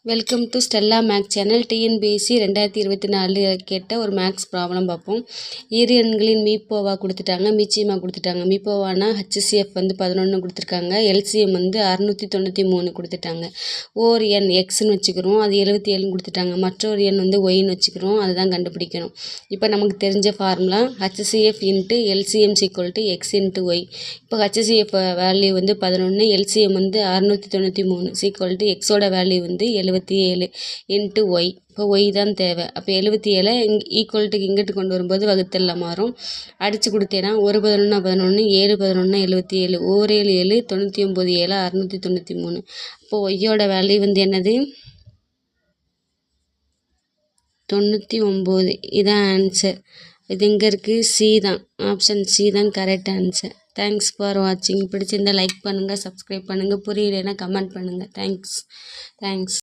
Welcome to Stella Max channel. TNPSC 2024 கேட்ட ஒரு maths problem பார்ப்போம். இரு எண்களின் மீப்போவா கொடுத்துட்டாங்க, மீச்சியமாக கொடுத்துட்டாங்க. மீப்போவானா HCF 11 கொடுத்துருக்காங்க, எல்சிஎம் 693 கொடுத்துட்டாங்க. ஓர் எண் எக்ஸ்ன்னு வச்சுக்கிறோம், அது 77 கொடுத்துட்டாங்க. மற்றொரு எண் ஒய்ன்னு வச்சுக்கிறோம், அதுதான் கண்டுபிடிக்கணும். இப்போ நமக்கு தெரிஞ்ச formula HCF into LCM = x into y. இப்போ HCF வேல்யூ 11, எல்சிஎம் 693 = எக்ஸோட வேல்யூ 77 இன்ட்டு ஒய். இப்போ ஒய் தான் தேவை. அப்போ 77 ஈக்குவல்ட்டு இங்கிட்டு கொண்டு வரும்போது வகுத்தலில் மாறும். அடித்து கொடுத்தேன்னா 1 11 11, 7 11 77, 1 7 7 99 7 693. அப்போ ஒய்யோட வேல்யூ என்னது? 99. இதான் ஆன்சர். இது எங்கே இருக்குது? சி தான். ஆப்ஷன் சி தான் கரெக்ட் ஆன்சர். தேங்க்ஸ் ஃபார் வாட்சிங். பிடிச்சிருந்தால் லைக் பண்ணுங்கள், சப்ஸ்கிரைப் பண்ணுங்கள். புரியலைன்னா கமெண்ட் பண்ணுங்கள். தேங்க்ஸ்.